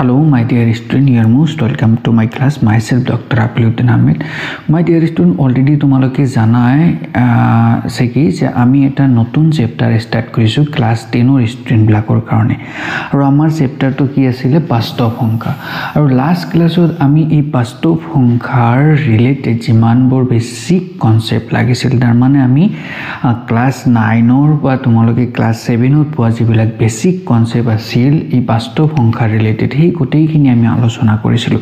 Hello, my dear student. You are most welcome to my class. Myself, Dr. Apiluddin Ahmed. My dear student, already তোমালোকে জানাই আছে কি যে আমি এটা নতুন চেপ্টাৰ ষ্টাৰ্ট কৰিছো ক্লাস 10 ৰ ষ্টুডেন্ট ব্লকৰ কাৰণে আৰু আমাৰ চেপ্টাৰটো কি আছিল বাস্তৱ সংখ্যা আৰু লাষ্ট ক্লাছত আমি এই বাস্তৱ সংখ্যাৰ ৰিলেটেড যিমানবোৰ বেসিক কনসেপ্ট লাগিছিল তাৰ মানে আমি ক্লাস 9 ৰ বা তোমালোকে ক্লাস 7 ত পোৱা যিবিলাক বেসিক কনসেপ্ট আছিল এই বাস্তৱ সংখ্যা ৰিলেটেড এই গোটেইখিনি আমি আলোচনা কৰিছিলো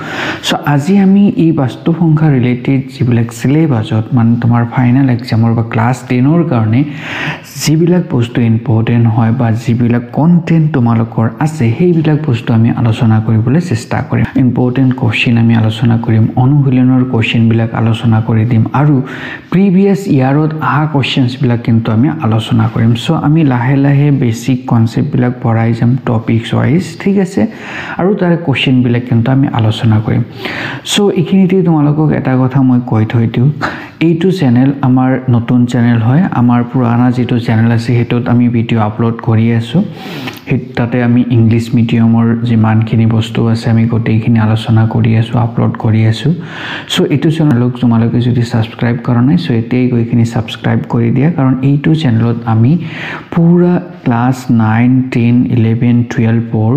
সো আজি আমি এই বাস্তৱ সংখ্যা ৰিলেটেড যিবিলাক সিলেবাসত মানে তোমাৰ ফাইনাল এক্সামৰ বা ক্লাস 10 ৰ কাৰণে যিবিলাক বস্তু ইম্পৰ্টেন্ট হয় বা যিবিলাক কন্টেন্ট তোমালোকৰ আছে সেইবিলাক বস্তু আমি আলোচনা কৰিবলৈ চেষ্টা কৰিম ইম্পৰ্টেন্ট কোৱেশ্চন আমি আলোচনা কৰিম অনুশীলনৰ কোৱেশ্চন বিলাক আলোচনা কৰি দিম আৰু প্ৰিভিয়াস ইয়াৰত আহা কোৱেশ্চনস বিলাক কিন্তু আমি আলোচনা কৰিম সো আমি লাহে লাহে বেসিক কনসেপ্ট বিলাক পঢ়াই যাম টপিকস ওয়াইজ ঠিক আছে আৰু তাৰ কোৱেশ্চন বিলাক কিন্তু আমি আলোচনা কৰিম সো এখিনিতে তোমালোকক এটা কথা মই কৈ থৈ দিও এইটো চ্যানেল আমাৰ নতুন চ্যানেল হয় আমাৰ পুৰানা যেটো চ্যানেল আছে হেতত আমি ভিডিও আপলোড কৰি আছো তাতে আমি ইংলিশ মিডিয়ামৰ যিমানখিনি বস্তু আছে আমি গোটেইখিনি আলোচনা কৰি আছো আপলোড কৰি আছো সো এইটো চ্যানেলক তোমালোকে যদি সাবস্ক্ৰাইব কৰা নাই সো এতেই গৈখিনি সাবস্ক্ৰাইব কৰি দিয়া কাৰণ এইটো চ্যানেলত আমি পুৰা ক্লাস 9 10 11 12 পৰ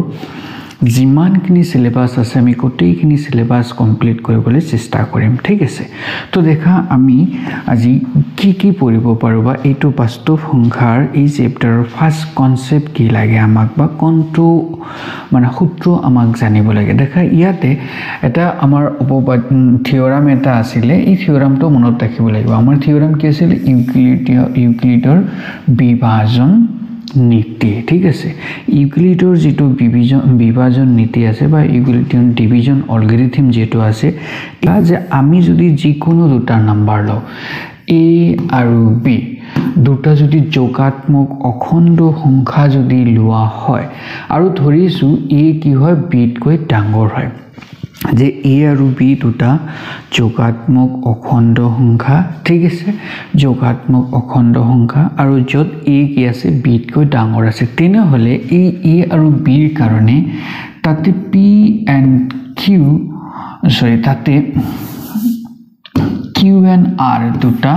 যিমানখিনি সিলেবাস আছে আমি গোটেইখিনি সিলেবাস কমপ্লিট কৰিবলৈ চেষ্টা কৰিম ঠিক আছে তো দেখা আমি আজি কি পঢ়িব পাৰো বা এইটো বাস্তৱ সংখ্যাৰ এই চেপ্টাৰৰ ফাৰ্স্ট কনসেপ্ট কি লাগে আমাক বা কোনটো মানে সূত্ৰ আমাক জানিব লাগে দেখা ইয়াতে এটা আমাৰ থিওৰাম এটা আছিল এই থিওৰামটো মনত ৰাখিব লাগিব আমাৰ থিওৰাম কি আছিল ইউক্লিডৰ বিভাজন নীতি ঠিক আছে ইউক্লিডৰ যেটো বিভাজন নীতি আছে বা ইউক্লিডিয়ান ডিভিজন অ্যালগরিথম যেটো আছে এটা যে আমি যদি যিকোনো দুটা নাম্বার লও a আৰু b দুটা যদি যোগাত্মক অখণ্ড সংখ্যা যদি লোৱা হয় আৰু ধৰিছো a কি হয় b তকৈ ডাঙৰ হয় যে a আৰু b দুটা যোগাত্মক অখণ্ড সংখ্যা ঠিক আছে যোগাত্মক অখণ্ড সংখ্যা আৰু যত a কি আছে b তকৈ ডাঙৰ আছে তেনে হলে এই a আৰু b ৰ কাৰণে তাতে p and q তাতে q and r দুটা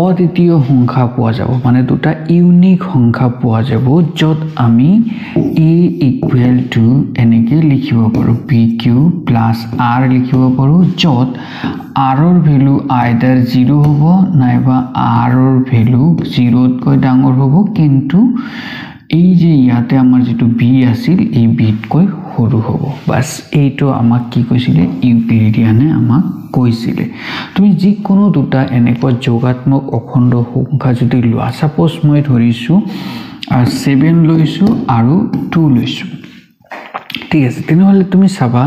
অদ্বিতীয় সংখ্যা পোৱা যাব মানে দুটা ইউনিক সংখ্যা পোৱা যাব যত আমি a equal to এনেকে লিখিব পাৰো pq plus r লিখিব পাৰো যত r ৰ ভ্যালু আইদাৰ 0 হ'ব নাইবা r ৰ ভ্যালু 0 তকৈ ডাঙৰ হ'ব কিন্তু এই যে ইয়াতে আমাৰ যেটো b আছিল এই b তকৈ সৰু হ'ব বাস এইটো আমাক কি কৈছিলে ইউক্লিডিয়ানে আমাক কৈছিলে তুমি যিকোনো দুটা এনেকুৱা যোগাত্মক অখণ্ড সংখ্যা যদি লোৱা সাপোজ মই ধৰিছো 7 লৈছো আৰু 2 লৈছো ঠিক আছে তেনেহলে তুমি চাবা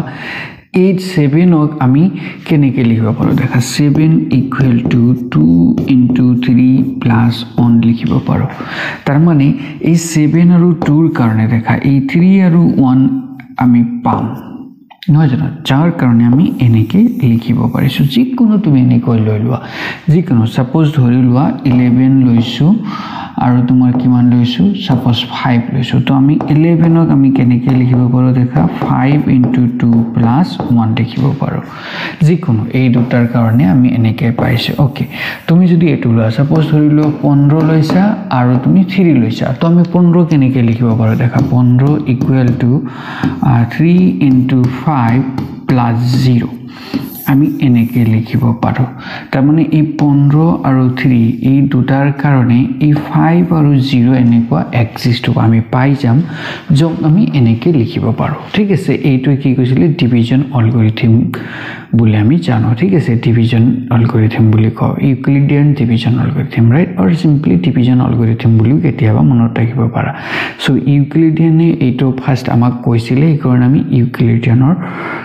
7 ক আমি কেনেকে লিখিব পাৰো দেখা 7 equal to 2 into 3 plus 1 লিখিব পাৰো তাৰ মানে এই 7 আৰু 2 ৰ কাৰণে দেখা এই 3 আৰু 1 আমি পাম নহয় জানো যাৰ কাৰণে আমি এনেকে লিখিব পাৰিছো যিকোনো তুমি এনেকৈ লৈ লোৱা যিকোনো সাপোজ ধৰি লোৱা 11 লৈছো আৰু তোমাৰ কিমান লৈছো সাপোজ 5 লৈছো তো আমি 11 ক আমি কেনেকে লিখিব পাৰো দেখা 5 into 2 plus 1 লিখিব পাৰো যিকোনো এই দুটাৰ কাৰণে আমি এনেকে পাইছো ওকে তুমি যদি এটো লোৱা সাপোজ ধৰি লোৱা 15 লৈছা আৰু তুমি 3 লৈছা তো আমি 15 কেনেকে লিখিব পাৰো দেখা 15 equal to 3 into 5 plus 0 আমি এনেকে লিখিব পাৰো তাৰ মানে এই 15 আৰু 3 এই দুটাৰ কাৰণে এই 5 আৰু 0 এনেকুৱা এক্সিষ্ট হ'ব আমি পাই যাম যক আমি এনেকে লিখিব পাৰো ঠিক আছে এইটো কি কৈছিলে ডিভিজন অ্যালগরিথম বুলি আমি জানো ঠিক আছে ডিভিজন অ্যালগরিথম বুলি কও ইউক্লিডিয়ান ডিভিজন অ্যালগরিথম ৰাইট অৰ সিম্পলি ডিভিজন অ্যালগৰিথম বুলি কেতিয়াবা মনত ৰাখিব পাৰা সো ইউক্লিডিয়ানে এইটো ফাৰ্স্ট আমাক কৈছিলে এই কাৰণ আমি ইউক্লিডিয়ানৰ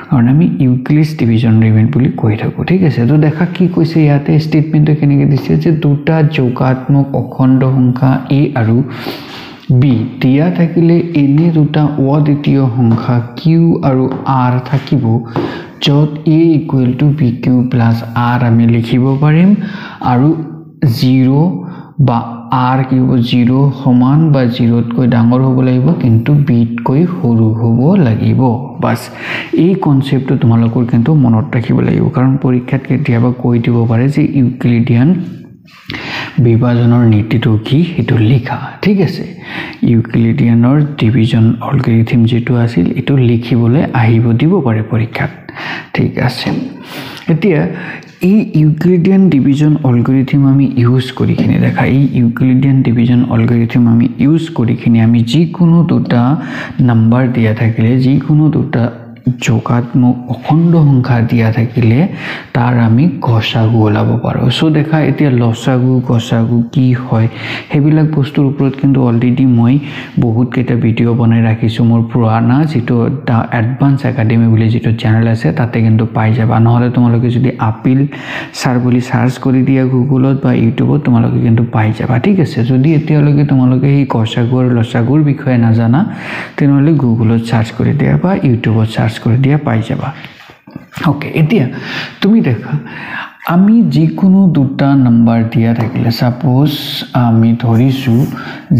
কাৰণ আমি ইউক্লিডছ ডিভিজন ৰিমেন বুলি কৈ থাকো ঠিক আছে তো দেখা কি কৈছে ইয়াতে স্টেটমেন্টটো কেনেকে দিছে যে দুটা যোগাত্মক অখণ্ড সংখ্যা a আৰু b দিয়া থাকিলে এনে দুটা অদ্বিতীয় সংখ্যা q আৰু r থাকিব যত a equal to pq plus r আমি লিখিব পাৰিম আৰু 0 বা r কি হ'ব 0 সমান বা 0 তকৈ ডাঙৰ হ'ব লাগিব কিন্তু b তকৈ সৰু হ'ব লাগিব বাস এই কনসেপ্টটো তোমালোকৰ কিন্তু মনত ৰাখিব লাগিব কাৰণ পৰীক্ষাত কেতিয়াবা কৈ দিব পাৰে যে ইউক্লিডিয়ান বিভাজনৰ নীতিটো কি হেতু লিখা ঠিক আছে ইউক্লিডিয়ানৰ ডিভিজন অ্যালগৰিথম যেটো আছিল এটো লিখিবলৈ আহিব দিব পাৰে পৰীক্ষাত ঠিক আছে এতিয়া এই ইউক্লিডিয়ান ডিভিজন অ্যালগৰিথম আমি ইউজ কৰি কিনে দেখা এই ইউক্লিডিয়ান ডিভিজন অ্যালগৰিথম আমি ইউজ কৰি কিনে আমি যিকোনো দুটা নাম্বাৰ দিয়া থাকিলে যিকোনো দুটা যোগাত্মক অখণ্ড সংখ্যা দিয়া থাকিলে তাৰ আমি গসাগু ওলাব পাৰো সো দেখা এতিয়া লসাগু গসাগু কি হয় হেবিলাক বস্তুৰ ওপৰত কিন্তু অলৰেডি মই বহুত কেটা ভিডিও বনাই ৰাখিছো মোৰ পুৰানা যেটো দা এডভান্স একাডেমি বুলি যেটো চ্যানেল আছে তাতে কিন্তু পাই যাবা নহলে তোমালোকে যদি আপিল সাৰ বুলি সাৰ্চ কৰি দিয়া গুগলত বা ইউটিউবত তোমালোকে কিন্তু পাই যাবা ঠিক আছে যদি এতিয়ালৈকে তোমালোকে এই গসাগু আৰু লসাগুৰ বিষয়ে নাজানা তেনেহলে গুগলত সাৰ্চ কৰি দিয়া বা ইউটিউবত সাৰ্চ কৰি দিয়া পাই যাবা ওকে এতিয়া তুমি দেখা আমি যিকোনো দুটা নাম্বার দিয়া থাকিলে সাপোজ আমি ধৰিছো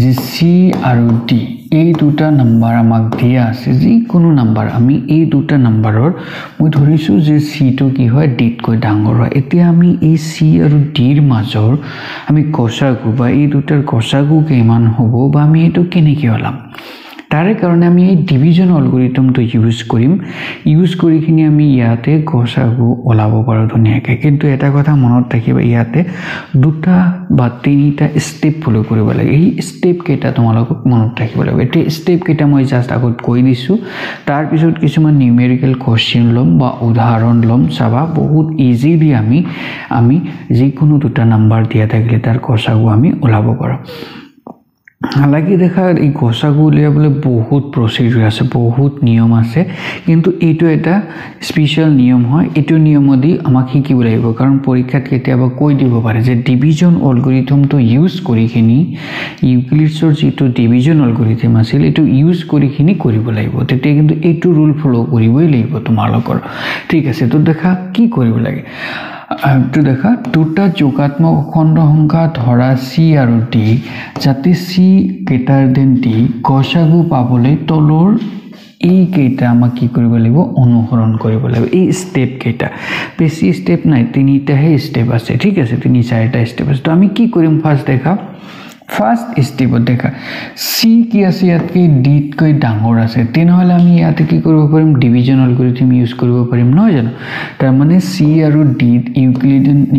যে সি আৰু ডি এই দুটা নাম্বাৰ আমাক দিয়া আছে যিকোনো নাম্বাৰ আমি এই দুটা নাম্বাৰৰ মই ধৰিছো যে সি টো কি হয় ডি তকৈ ডাঙৰ হয় এতিয়া আমি এই সি আৰু ডিৰ মাজৰ আমি গসাগু বা এই দুটাৰ গসাগু কিমান হ'ব বা আমি এটো কেনেকৈ ওলাম তাৰে কাৰণে আমি এই ডিভিজন অ্যালগৰিথমটো ইউজ কৰি কিনে আমি ইয়াতে গসাগু ওলাব পাৰো ধুনিয়াকৈ কিন্তু এটা কথা মনত ৰাখিবা ইয়াতে দুটা বা তিনিটা স্টেপ ফলো কৰিব লাগে এই স্টেপ কেটা তোমালোকক মনত ৰাখিব লাগিব এই স্টেপ কেটা মই জাস্ট আগত কৈ দিছো তাৰ পিছত কিছুমান নিউমেৰিকেল কোৱেশ্চন লম বা উদাহৰণ লম চাবা বহুত ইজিলি আমি যিকোনো দুটা নাম্বাৰ দিয়া থাকিলে তাৰ গসাগু আমি ওলাব পাৰো হালাকি দেখা এই গসাগু উলিয়াবলৈ বহুত প্ৰসিডিউৰ আছে বহুত নিয়ম আছে কিন্তু এইটো এটা স্পেশাল নিয়ম হয় এইটো নিয়মদি আমাক শিকিব লাগিব কাৰণ পৰীক্ষাত কেতিয়াবা কৈ দিব পাৰে যে ডিভিজন অ্যালগৰিথমটো ইউজ কৰি কিনি ইউক্লিডছৰ যেটো ডিভিজন অ্যালগৰিথম আছিল এটো ইউজ কৰি কিনি কৰিব লাগিব তেতিয়া কিন্তু এইটো ৰুল ফলো কৰিবই লাগিব তোমালোকৰ ঠিক আছে তো দেখা কি কৰিব লাগে তো দেখা দুটা যোগাত্মক অখণ্ড সংখ্যা ধৰা সি আৰু ডি যাতে সি গ্ৰেটাৰ দেন ডি গসাগু পাবলৈ তলৰ এই কেইটা আমাক কি কৰিব লাগিব অনুসৰণ কৰিব লাগিব এই স্টেপ কেইটা বেছি স্টেপ নাই তিনিটাহে স্টেপ আছে ঠিক আছে তিনি চাৰিটা স্টেপ আছে তো আমি কি কৰিম ফাৰ্স্ট দেখা ফাৰ্স্ট স্টেপ দেখা সি কি আছে ইয়াতকৈ ডি তকৈ ডাঙৰ আছে তেনেহলে আমি ইয়াতে কি কৰিব পাৰিম ডিভিজন অ্যালগৰিথম ইউজ কৰিব পাৰিম নহয় জানো তাৰ মানে সি আৰু ডি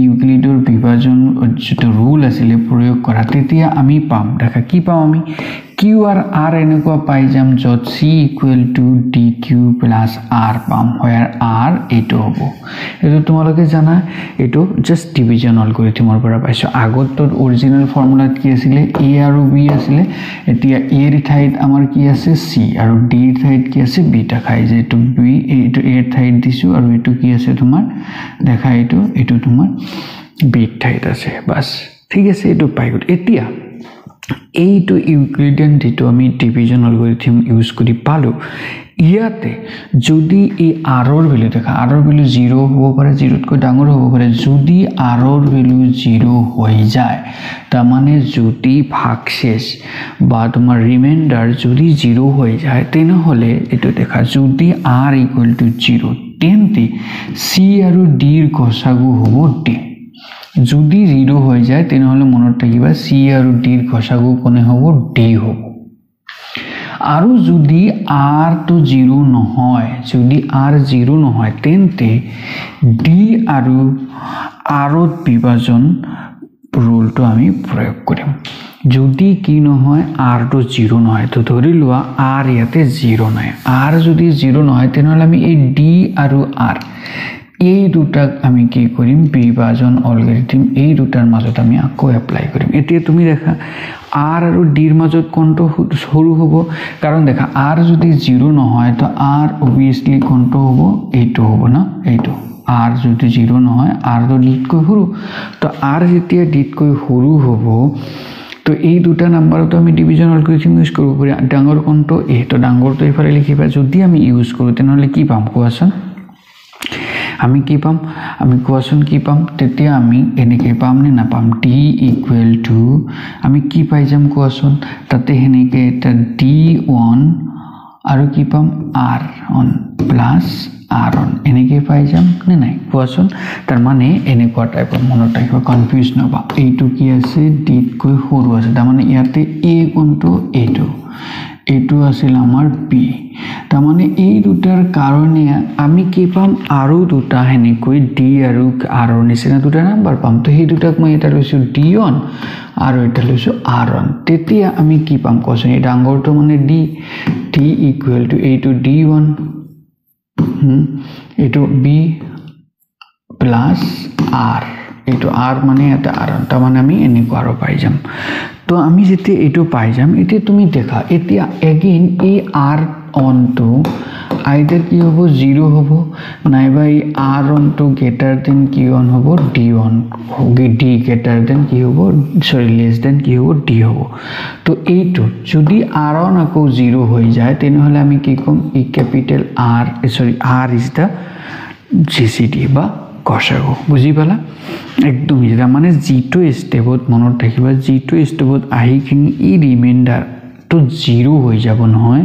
ইউক্লিডৰ বিভাজন যেটো ৰুল আছিল প্ৰয়োগ কৰা তেতিয়া আমি পাম দেখা কি পাম আমি কিউ আৰ আৰ এনেকুৱা পাই যাম যত c equal to dq plus r পাম হোয়ার r এটো হ'ব এটো তোমালোকে জানা এটো জাস্ট ডিভিজন অ্যালগৰিথমৰ পৰা পাইছো আগত অৰিজিনাল ফৰ্মুলাত কি আছিল a আৰু b আছিল এতিয়া a ৰ ঠাইত আমাৰ কি আছে c আৰু d ৰ ঠাইত কি আছে b দেখাই যে এটো b এটো a ৰ ঠাইত দিছো আৰু এটো কি আছে তোমাৰ দেখা এটো তোমাৰ b ৰ ঠাইত আছে বাস ঠিক আছে এটো পাই গল এতিয়া এইটো ইউক্লিডিয়ান যেটো আমি ডিভিজন অ্যালগৰিথম ইউজ কৰি পালো ইয়াতে যদি এই r ৰ ভ্যালু দেখা r ৰ ভ্যালু 0 হ'ব পাৰে 0 তকৈ ডাঙৰ হ'ব পাৰে যদি r ৰ ভ্যালু 0 হৈ যায় তাৰ মানে যদি ভাগশেষ বা তোমাৰ ৰিমাইন্ডাৰ যদি 0 হৈ যায় তেনেহলে এটো দেখা যদি r ইকুৱেল টু 0 তেন্তে c আৰু d ৰ গসাগু হ'ব d যদি 0 হৈ যায় তেনেহলে মনত ৰাখিবা c আৰু d ৰ গসাগু কোনে হ'ব d হ'ব আৰু যদি r তো 0 নহয় যদি r 0 নহয় তেন্তে d আৰু r ত বিভাজন ৰুলটো আমি প্ৰয়োগ কৰিম যদি কি নহয় r তো 0 নহয় তো ধৰি লোৱা r ইয়াতে 0 নাই r যদি 0 নহয় তেনেহলে আমি এই d আৰু r এই দুটাক আমি কি কৰিম বিভাজন অ্যালগৰিথম এই দুটাৰ মাজত আমি আকৌ এপ্লাই কৰিম এতিয়া তুমি দেখা r আৰু d ৰ মাজত কোনটো সৰু হ'ব কাৰণ দেখা r যদি 0 নহয় তো r obviously কোনটো হ'ব এইটো হ'ব না এইটো r যদি 0 নহয় r তো d তকৈ সৰু তো r যেতিয়া d তকৈ সৰু হ'ব তো এই দুটা নাম্বাৰটো আমি ডিভিজন অ্যালগৰিথম ইউজ কৰিব পাৰি ডাঙৰ কোনটো এই তো ডাঙৰটো ইফালে লিখিবা যদি আমি ইউজ কৰো তেনেহলে কি পাম কোৱাচোন আমি কি পাম আমি কোৱাচোন কি পাম তেতিয়া আমি এনেকৈ পাম নে নাপাম d ইকুৱেল টু আমি কি পাই যাম কোৱাচোন তাতে হেনেকৈ এটা d1 আৰু কি পাম r1 প্লাস r1 এনেকৈ পাই যাম নে নাই কোৱাচোন তাৰ মানে এনেকুৱা টাইপৰ মনত ৰাখিব কনফিউজ নহবা এইটো কি আছে d কৈ সৰু আছে তাৰ মানে ইয়াতে a কোনটো এইটো আছিল আমাৰ b তাৰ মানে এই দুটাৰ কাৰণে আমি কি পাম আৰু দুটা হেনেকৈ d আৰু r ৰ নিচিনা দুটা নাম্বাৰ পাম তো সেই দুটাক মই এটা লৈছো d1 আৰু এটা লৈছো r1 তেতিয়া আমি কি পাম কোৱাচোন এই ডাঙৰটো মানে d ইকুৱেল টু এইটো d1 এইটো b প্লাস r এইটো r মানে এটা r1 তাৰ মানে আমি এনেকুৱা আৰু পাই যাম তো আমি যেতিয়া এইটো পাই যাম এতিয়া তুমি দেখা এতিয়া এগেইন এই r1 টো আইদার কি হবো 0 হবো নাইবা এই r1 টো গ্রেটার দেন কি অন হবো d1 হবে d গ্রেটার দেন কি হবো সরি লেস দেন কি হবো d হবো তো এইটো যদি r1 আকো 0 হৈ যায় তেনেহলে আমি কি কম এই capital r sorry r is the gcd বা গসাগু বুঝি পালা একদম ইজা মানে জিটো স্টেপত মনত ৰাখিবা জিটো স্টেপত আহিখিনি ই ৰিমাইন্ডাৰ তো 0 হৈ যাব নহয়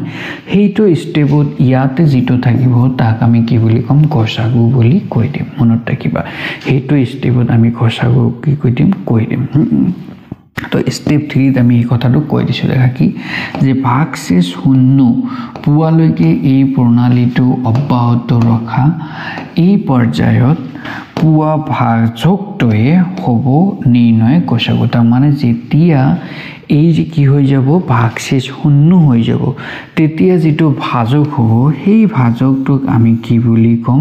হেইটো স্টেপত ইয়াতে জিটো থাকিব তাক আমি কি বুলি কম গসাগু বুলি কৈ দিম মনত ৰাখিবা হেইটো স্টেপত আমি গসাগু কি কৈ দিম তো স্টেপ 3 ত আমি এই কথাটো কৈ দিছো দেখা কি যে ভাগশেষ শূন্য পুৱালৈকে এই প্ৰণালীটো অব্যাহত ৰখা এই পৰ্যায়ত পুৱা ভাগযোগটোৱে হ'ব নিৰ্ণয় গসাগু তাৰ মানে যেতিয়া এই যে কি হৈ যাব ভাগশেষ শূন্য হৈ যাব তেতিয়া যেটো ভাজক হ'ব সেই ভাজকটোক আমি কি বুলি কম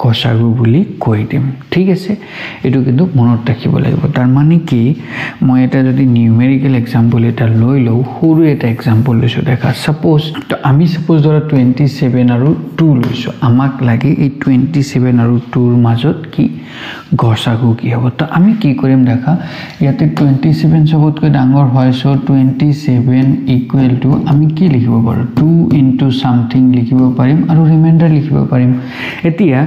গসাগু বুলি কৈ দিম ঠিক আছে এটো কিন্তু মনত ৰাখিব লাগিব তাৰ মানে কি মই এটা যদি নিউমেৰিকেল এক্সাম্পল এটা লৈ লও সৰু এটা এক্সাম্পল লৈছো দেখা সাপোজ আমি সাপোজ ধৰা 27 আৰু 2 লৈছো আমাক লাগে এই 27 আৰু 2 ৰ মাজত কি গসাগু কি হ'ব তো আমি কি কৰিম দেখা ইয়াতে 27 সবতকৈ ডাঙৰ হয় সো 27 ইকুৱেল টু আমি কি লিখিব পাৰো 2 ইনটু সামথিং লিখিব পাৰিম আৰু ৰিমাইন্ডাৰ লিখিব পাৰিম এতিয়া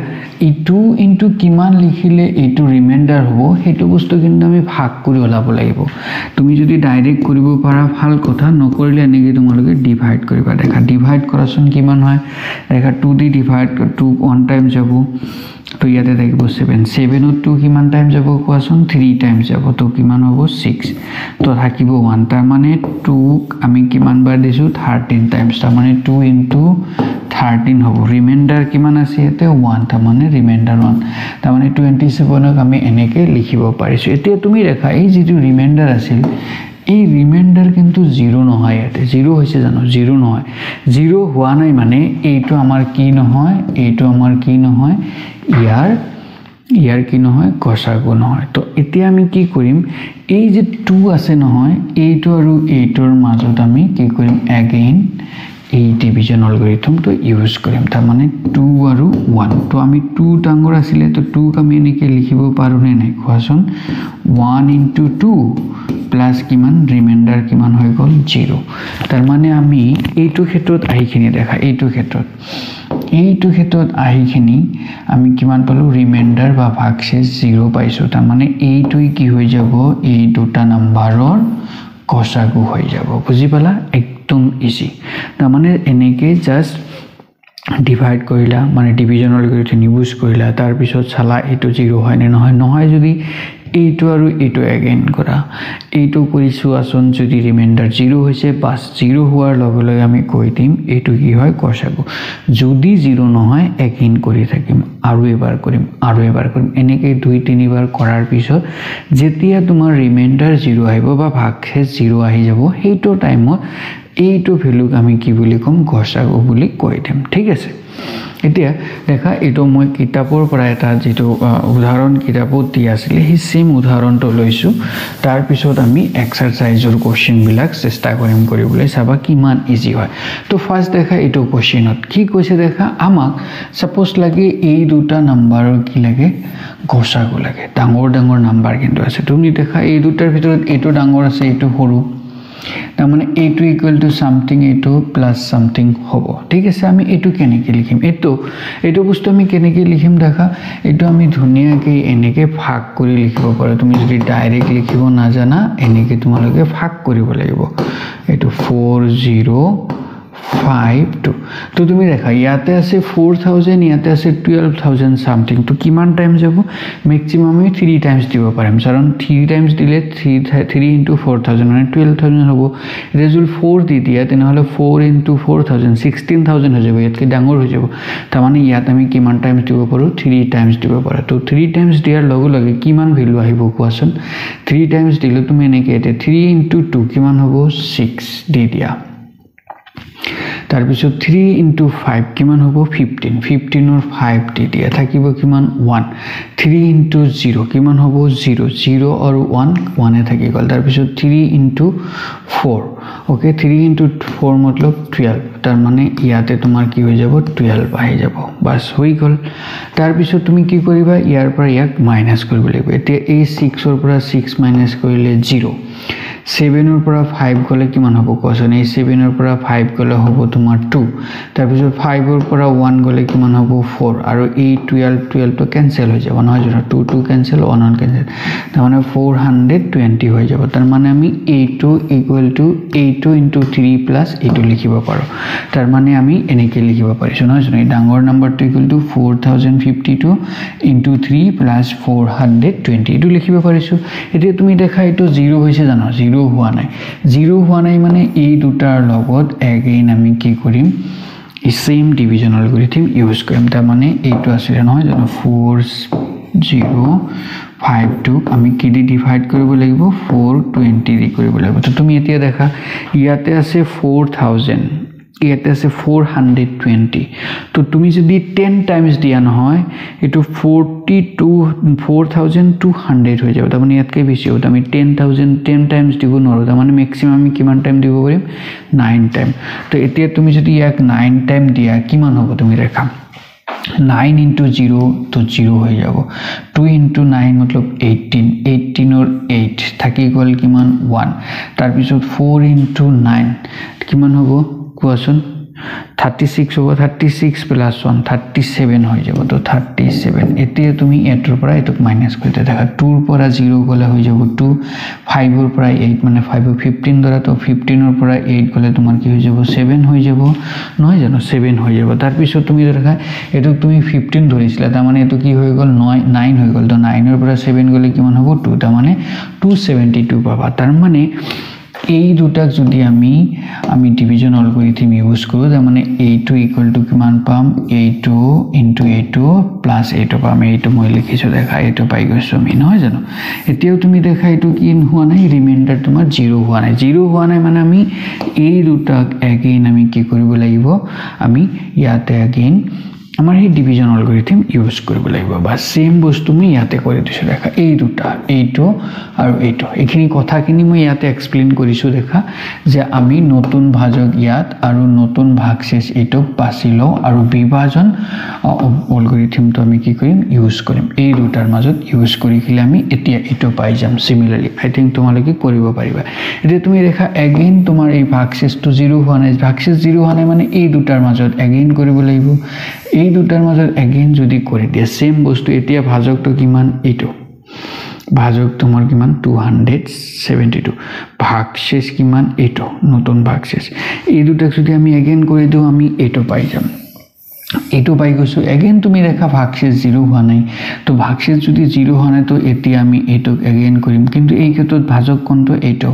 এই 2 ইনটু কিমান লিখিলে এইটো ৰিমাইন্ডাৰ হ'ব হেতু বস্তু কিন্তু আমি ভাগ কৰি ওলাব লাগিব তুমি যদি ডাইৰেক্ট কৰিব পাৰা ভাল কথা নকৰিলে এনেকৈ তোমালোকে ডিভাইড কৰিবা দেখা ডিভাইড কৰাচোন কিমান হয় দেখা 2 দি ডিভাইড 2 ওয়ান টাইম যাব তো ইয়াতে থাকিব 7 7 ত 2 কিমান টাইম যাব কোৱাচোন 3 টাইম যাব তো কিমান হ'ব 6 তো থাকিব 1 তাৰ মানে 2 আমি কিমান বাৰ দিছো 13 টাইমছ তাৰ মানে 2 ইনটু 13 হ'ব ৰিমাইন্ডাৰ কিমান আছে এতে 1 তাৰ মানে ৰিমাইন্ডাৰ 1 তাৰ মানে 27 ক আমি এনেকৈ লিখিব পাৰিছো এতিয়া তুমি দেখা এই যেটো ৰিমাইন্ডাৰ আছিল এই ৰিমাইন্ডাৰ কিন্তু 0 নহয় এতে 0 হৈছে জানো 0 নহয় 0 হোৱা নাই মানে এইটো আমাৰ কি নহয় এইটো আমাৰ কি নহয় ইয়াৰ কি নহয় গসাগু নহয় তো এতিয়া আমি কি কৰিম এই যে 2 আছে নহয় এইটো আৰু এইটোৰ মাজত আমি কি কৰিম এগেইন এই ডিভিজন এলগৰিথম তো ইউজ কৰিম তাৰ মানে 2 আৰু 1 তো আমি 2 ডাঙৰ আছিল তো 2 ক আমি এনেকৈ লিখিব পাৰো নে নাই কোৱাচোন 1 ইনটু 2 প্লাস কিমান ৰিমাইন্ডাৰ কিমান হৈ গল 0 তাৰ মানে আমি এইটো ক্ষেত্ৰত আহিখিনি দেখা এইটো ক্ষেত্ৰত আহিখিনি আমি কিমান পালো ৰিমাইন্ডাৰ বা ভাগশেষ 0 পাইছো তাৰ মানে এইটোই কি হৈ যাব এই দুটা নাম্বাৰৰ গসাগু হৈ যাব বুজি পালা একদম ইজি তাৰ মানে এনেকৈ জাস্ট ডিভাইড কৰিলা মানে ডিভিজন এলগৰিথম ইউজ কৰিলা তাৰ পিছত চালা এইটো 0 হয় নে নহয় যদি এইটো আৰু এইটো এগেইন কৰা এইটো কৰিছো আসন যদি ৰিমাইন্ডাৰ 0 হৈছে বাস 0 হোৱাৰ লগে লগে আমি কৈ দিম এইটো কি হয় গসাগু যদি 0 নহয় এগেইন কৰি থাকিম আৰু এবাৰ কৰিম এনেকৈ 2-3 বাৰ কৰাৰ পিছত যেতিয়া তোমাৰ ৰিমাইন্ডাৰ 0 আহিব বা ভাগশেষ 0 আহি যাব সেইটো টাইমত এইটো ভ্যালুক আমি কি বুলি কম গসাগু বুলি কৈ দিম ঠিক আছে এতিয়া দেখা এটো মই কিতাপৰ পৰা এটা যেটো উদাহৰণ কিতাপত দি আছিল হি সেম উদাহৰণটো লৈছো তাৰ পিছত আমি এক্সাৰসাইজৰ কোৱেশ্চন বিলাক চেষ্টা কৰিম কৰিবলৈ চাবা কিমান ইজি হয় তো ফাৰ্স্ট দেখা এটো কোৱেশ্চনত কি কৈছে দেখা আমাক সাপোজ লাগে এই দুটা নাম্বাৰৰ কি লাগে গসাগু লাগে ডাঙৰ নাম্বাৰ কিন্তু আছে তুমি দেখা এই দুটাৰ ভিতৰত এটো ডাঙৰ আছে এটো সৰু তাৰমানে এইটো ইকুৱেল টু সামথিং এইটো প্লাস সামথিং হ'ব ঠিক আছে আমি এইটো কেনেকৈ লিখিম এইটো বস্তু আমি কেনেকৈ লিখিম দেখা এইটো আমি ধুনীয়াকৈ এনেকৈ ভাগ কৰি লিখিব পাৰোঁ তুমি যদি ডাইৰেক্ট লিখিব নাজানা এনেকৈ তোমালোকে ভাগ কৰিব লাগিব এইটো 4052 তো তুমি দেখা ইয়াতে আছে 4000 ইয়াতে আছে 12000 সামথিং তো কিমান টাইম যাব ম্যাক্সিমাম আমি 3 টাইমস দিব পাৰিম কাৰণ 3 টাইমস দিলে 3 into 4000 মানে 12000 হ'ব রেজাল্ট 4 দি দিয়া তেনেহলে 4 into 4000 16000 হৈ যাব ইয়াতকে ডাঙৰ হৈ যাব তাৰ মানে ইয়াত আমি কিমান টাইমস দিব পাৰো 3 টাইমস দিব পাৰো তো 3 টাইমস দিয়াৰ লগে লগে কিমান ভ্যালু আহিব কোৱাচোন 3 টাইমস দিলে তুমি এনেকৈ 3 into 2 কিমান হ'ব 6 দি দিয়া तार पिছত 3 into 5 किमान होबो 15 और 5 দি দিয়া থাকিব কিমান 1 3 into 0 কিমান होबो 0 और 1 1 এ থাকি গল तार पिছত 3 into 4 ओके 3 into 4 मतलब 12 तार माने ইয়াতে তোমাৰ কি হৈ যাব 12 আহি যাব বাস হৈ গল तार पिছত তুমি কি কৰিবা ইয়াৰ পৰা ইয়াক মাইনাস কৰিব লাগিব এতিয়া এই 6 ৰ পৰা 6 মাইনাস কৰিলে 0 7 ৰ পৰা 5 গলে কিমান হ'ব কোৱাচোন এই 7 ৰ পৰা 5 গলে হ'ব তোমাৰ 2 তাৰ পিছত 5 ৰ পৰা 1 গলে কিমান হ'ব 4 আৰু এই 12 তো ক্যান্সেল হৈ যাব নহয় জানো 2 ক্যান্সেল 1 ক্যান্সেল তাৰ মানে 420 হৈ যাব তাৰ মানে আমি a2 = a2 into 3 plus a2 লিখিব পাৰো তাৰ মানে আমি এনেকৈ লিখিব পাৰিছো নহয় জানো এই ডাঙৰ নাম্বাৰটো = 4052 into 3 plus 420 এটো লিখিব পাৰিছো এতিয়া তুমি দেখা এটো 0 হৈছে জানো 0 হোৱা নাই মানে এই দুটাৰ লগত এগেইন আমি কি কৰিম এই সেম ডিভিজন অ্যালগৰিথম ইউজ কৰিম তাৰ মানে এইটো আছে নহয় জানো 4052 আমি কি দি ডিভাইড কৰিব লাগিব 420 দি কৰিব লাগিব তো তুমি এতিয়া দেখা ইয়াতে আছে 4000 ইয়াতে আছে 420 তো তুমি যদি 10 টাইমস দিয়া নহয় এটো 4200 হৈ যাব তাৰ মানে ইয়াতকৈ বেছি হ'ব আমি 10 টাইমস দিব নোৱাৰো তাৰ মানে ম্যাক্সিমাম আমি কিমান টাইম দিব পাৰিম 9 টাইম তো এতিয়া তুমি যদি ইয়াক 9 টাইম দিয়া কিমান হ'ব তুমি ৰেখা 9 into 0 तो 0 হৈ যাব 2 into 9 मतलब 18 और 8 থাকি গল কিমান 1 তাৰ পিছত 4 into 9 কিমান হ'ব কোৱাচোন 36 হ'ব 36 plus 1 37 হৈ যাব তো 37 এতিয়া তুমি এটৰ পৰা এটক মাইনাস কৰিতে দেখা 2 ৰ পৰা 0 গলে হৈ যাব 2 5 ৰ পৰা 8 মানে 5 15 ধৰা তো 15 ৰ পৰা 8 গলে তোমাৰ কি হৈ যাব 7 হৈ যাব নহয় জানো 7 হৈ যাব তাৰ পিছত তুমি দেখা এটক তুমি 15 ধৰিছিলা তাৰ মানে এটো কি হৈ গল 9 হৈ গল তো 9 ৰ পৰা 7 গলে কিমান হ'ব 2 তাৰ মানে 272 পাবা তাৰ মানে এই দুটাক যদি আমি ডিভিজন অ্যালগৰিথম ইউজ কৰো তাৰ মানে a2 = কিমান পাম a2 into a2 plus a2 পাম a2 মই লিখিছো দেখা a2 পাই গৈছো আমি নহয় জানো এতিয়াও তুমি দেখা এটো কি হোৱা নাই ৰিমাইন্ডাৰ তোমাৰ 0 হোৱা নাই মানে আমি এই দুটাক এগেইন আমি কি কৰিব লাগিব আমি ইয়াতে এগেইন আমাৰ এই ডিভিজন অ্যালগৰিথম ইউজ কৰিব লাগিব বা সেম বস্তু মই ইয়াতে কৰি দিছো দেখা এই দুটা এইটো আৰু এইটো এখিনি কথাখিনি মই ইয়াতে এক্সপ্লেইন কৰিছো দেখা যে আমি নতুন ভাজক ইয়াত আৰু নতুন ভাগশেষ এইটো বাছি লও আৰু বিভাজন অ্যালগৰিথমটো আমি কি কৰিম ইউজ কৰিম এই দুটাৰ মাজত ইউজ কৰি কিলে আমি এতিয়া এইটো পাই যাম সিমিলাৰলি আই থিংক তোমালোকে কৰিব পাৰিবা এতিয়া তুমি দেখা এগেইন তোমাৰ এই ভাগশেষটো 0 হোৱা নাই ভাগশেষ 0 হোৱা নাই মানে এই দুটাৰ মাজত এগেইন কৰিব লাগিব এই দুটাৰ মাজত এগেইন যদি কৰি দিয়া সেম বস্তু এতিয়া ভাজকটো কিমান এইটো ভাজক তোমাৰ কিমান 272 ভাগশেষ কিমান এইটো নতুন ভাগশেষ এই দুটাক যদি আমি এগেইন কৰি দিও আমি এইটো পাই যাম এইটো পাই গৈছো এগেইন তুমি ৰেখা ভাগশেষ 0 হোৱা নাই তো ভাগশেষ যদি 0 হোৱা নাই তো এতিয়া আমি এইটো এগেইন কৰিম কিন্তু এই ক্ষেত্ৰত ভাজক কোনটো এইটো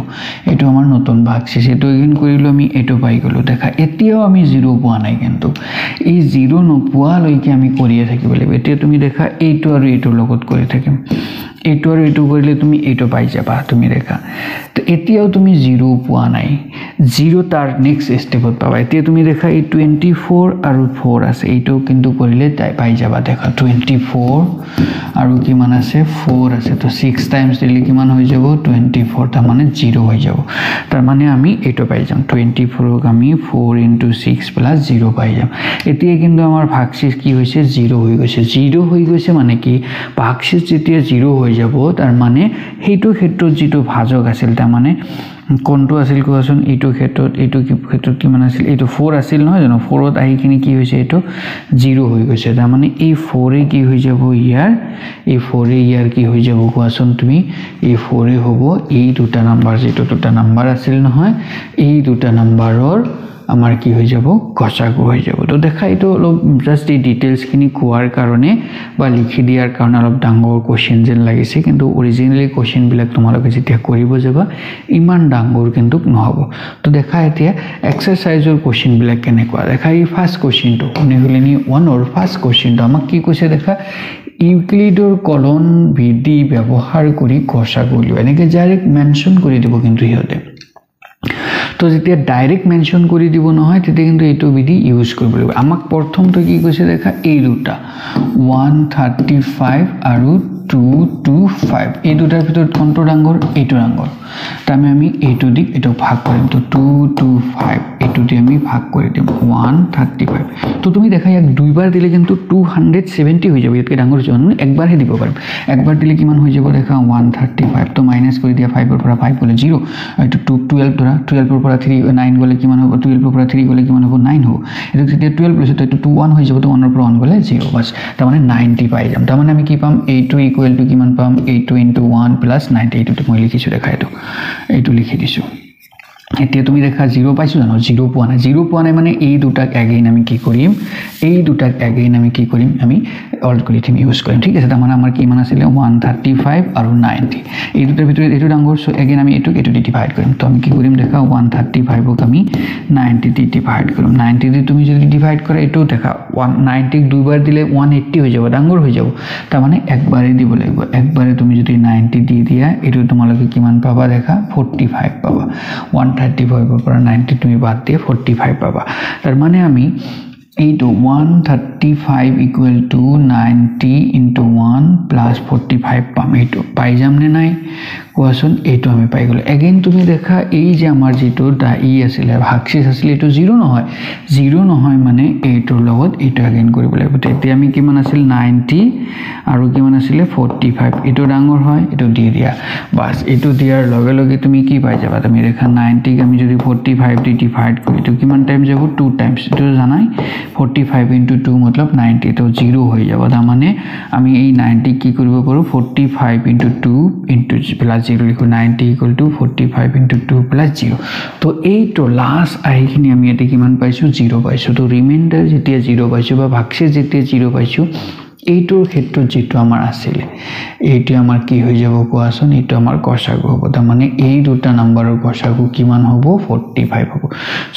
আমাৰ নতুন ভাগশেষ এইটো এগেইন কৰিলো আমি এইটো পাই গলো দেখা এতিয়াও আমি 0 পোৱা নাই কিন্তু এই 0 নোপোৱা লৈকে আমি কৰিয়ে থাকিব লাগিব এতিয়া তুমি দেখা এইটো আৰু এইটো লগত কৰি থাকিম এইটো আৰু এইটো কৰিলে তুমি এইটো পাই যাবা তুমি ৰেখা তো এতিয়াও তুমি 0 পোৱা নাই 0 তাৰ নেক্সট স্টেপত পাবা এতিয়া তুমি দেখা এই 24 আৰু 4 আছে এইটো কিন্তু কৰিলে পাই যাবা দেখা 24 আৰু কিমান আছে 4 আছে তো 6 টাইমস দিলে কিমান হৈ যাব 24 তাৰ মানে 0 হৈ যাব তাৰ মানে আমি এইটো পাই যাম 24 ক আমি 4 into 6 plus 0 পাই যাম এতিয়া কিন্তু আমাৰ ভাগশেষ কি হৈছে 0 হৈ গৈছে মানে কি ভাগশেষ যেতিয়া 0 হৈ যাব তাৰ মানে হেতু ক্ষেত্ৰত যেটো ভাজক আছিল তাৰ মানে কোনটো আছিল কোৱাচোন এইটো ক্ষেত্ৰত কিমান আছিল এইটো 4 আছিল নহয় জানো 4ত আহিখিনি কি হৈছে এইটো 0 হৈ গৈছে তাৰ মানে এই 4 এ কি হৈ যাব ইয়াৰ এই 4 এ ইয়াৰ কি হৈ যাব কোৱাচোন তুমি এই 4 এ হ'ব এই দুটা নাম্বাৰ যেটো দুটা নাম্বাৰ আছিল নহয় এই দুটা নাম্বাৰৰ আমাৰ কি হৈ যাব গসাগু হৈ যাব তো দেখা এটো অলপ জাস্ট এই ডিটেইলছ খিনি কোৱাৰ কাৰণে বা লিখি দিয়াৰ কাৰণে অলপ ডাঙৰ কোশ্চেন যেন লাগিছে কিন্তু অৰিজিনালি কোশ্চেন বিলাক তোমালোকে যেতিয়া কৰিব যাবা ইমান ডাঙৰ কিন্তু নহব তো দেখা এতিয়া এক্সাৰসাইজৰ কোশ্চেন বিলাক কেনেকুৱা দেখা এই ফাৰ্স্ট কোশ্চেনটো কোনেহলেনি 1 অৰ ফাৰ্স্ট কোশ্চেনটো আমাক কি কৈছে দেখা ইউক্লিডৰ কলন বিধি ব্যৱহাৰ কৰি গসাগু উলিওৱা এনেকে ডাইৰেক্ট মেনশন কৰি দিব কিন্তু ইহতে তো যেতিয়া ডাইৰেক্ট মেনশন কৰি দিব নহয় তেতিয়া কিন্তু এইটো বিধি ইউজ কৰিব লাগিব আমাক প্ৰথমটো কি কৈছে দেখা এই দুটা 135 আৰু 225 এই দুটাৰ ভিতৰত কোনটো ডাঙৰ এইটো ডাঙৰ তামে আমি এইটো দিক এটো ভাগ কৰিম তো 225 এটো দি আমি ভাগ কৰি দিম 135 তো তুমি দেখা ইয়াক দুইবাৰ দিলে কিন্তু 270 হৈ যাব ইয়াতকে ডাঙৰ জন একবাৰ হে দিব পাৰিম একবাৰ দিলে কিমান হৈ যাব দেখা 135 তো মাইনাস কৰি দিয়া 5 ৰ পৰা 5 গলে 0 এটো 12 ধৰা 12 ৰ পৰা 3 9 গলে কিমান হ'ব 12 ৰ পৰা 3 গলে কিমান হ'ব 9 হ'ব এটো যেতিয়া 12 লৈছে তো এটো 21 হৈ যাব তো 1 ৰ পৰা 1 গলে 0 বাস তাৰ মানে 90 পাই যাম তাৰ মানে আমি কি পাম a2 ইকুৱেল টু কিমান পাম a2 * 1 + 90 এটো মই লিখিছো দেখা এইটো লিখি দিছো এতিয়া তুমি দেখা 0 পাইছো জানো 0 পোৱা নাই মানে এই দুটাক এগেইন আমি কি কৰিম আমি অল্গৰিথম ইউজ কৰিম ঠিক আছে তাৰ মানে আমাৰ কি মান আছিল 135 আৰু 90 এই দুটাৰ ভিতৰত এটো ডাঙৰ সো এগেইন আমি এটো দি ডিভাইড কৰিম তো আমি কি কৰিম দেখা 135 ক আমি 90 দি ডিভাইড কৰিম 90 দি তুমি যদি ডিভাইড কৰা এটো দেখা 190 ক দুইবাৰ দিলে 180 হৈ যাব ডাঙৰ হৈ যাব তাৰ মানে একবাৰে দিব লাগিব একবাৰে তুমি যদি 90 দি দিয়া এটো তোমালোকে কিমান পাবা দেখা 45 পাবা 135 ৰ পৰা 90 তুমি বাদ দিয়ে 45 পাবা তাৰ মানে আমি এইটো 135 equal to 90 into 1 plus 45 পাম এইটো পাই যাম নে নাই কোৱাচোন এইটো আমি পাই গলো এগেইন তুমি দেখা এই যে আমাৰ যেটো দাই আছিল ভাগশেষ আছিল এটো 0 নহয় মানে এইটোৰ লগত এইটো এগেইন কৰিব লাগিব তেতিয়া আমি কিমান আছিল 90 আৰু কিমান আছিল 45 এটো ডাঙৰ হয় এটো দি দিয়া বাস এটো দিয়াৰ লগে লগে তুমি কি পাই যাবা তুমি দেখা 90 ক আমি যদি 45 দি ডিভাইড করি তো কিমান টাইম যাব 2 টাইমস এটো জানাই 45 into 2 मतलब 90 तो 0 হৈ যাব তাৰ মানে আমি এই 90 কি কৰিব পাৰো 45 into 2 into plus 0 লিখো 90 equal to 45 into 2 plus 0 তো এই তো লাস্ট আহিখিনি আমি এতে কিমান পাইছো 0 পাইছো তো ৰিমাইন্ডাৰ যেতিয়া 0 পাইছো বা ভাগশেষ যেতিয়া 0 পাইছো এইটোৰ ক্ষেত্ৰত যেটো আমাৰ আছিল এইটো আমাৰ কি হৈ যাব কোৱাচোন এইটো আমাৰ গসাগু হ'ব তাৰ মানে এই দুটা নাম্বাৰৰ গসাগু কিমান হ'ব 45 হ'ব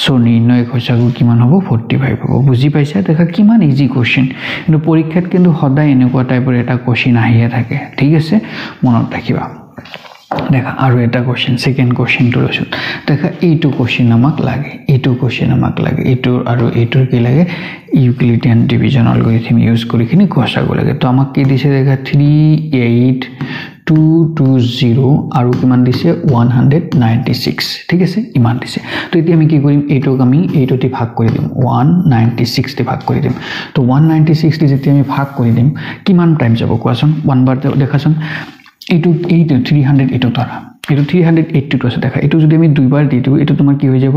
সো নিৰ্ণয় গসাগু কিমান হ'ব 45 হ'ব বুজি পাইছা দেখা কিমান ইজি কোশ্চেন কিন্তু পৰীক্ষাত কিন্তু সদায় এনেকুৱা টাইপৰ এটা কোশ্চেন আহিয়ে থাকে ঠিক আছে মনত ৰাখিবা দেখা আৰু এটা কোশ্চেন সেকেন্ড কোশ্চেনটো লৈছো দেখা এইটো কোশ্চেন আমাক লাগে এইটো আৰু এইটোৰ কি লাগে ইউক্লিডিয়ান ডিভিজন অ্যালগৰিথম ইউজ কৰি কিনি গসাগু লাগে তো আমাক কি দিছে দেখা 38220 আৰু কিমান দিছে 196 ঠিক আছে ইমান দিছে তো এতিয়া আমি কি কৰিম এইটোক আমি এইটোতে ভাগ কৰি দিম 196 তে ভাগ কৰি দিম তো 196 তে যেতিয়া আমি ভাগ কৰি দিম কিমান টাইম যাব কোৱাচোন ওয়ান বাৰ দেখাচোন এইটো 300 এটো ধৰা এটো 382 আছে দেখা এটো যদি আমি দুইবাৰ দি দিও এটো তোমাৰ কি হৈ যাব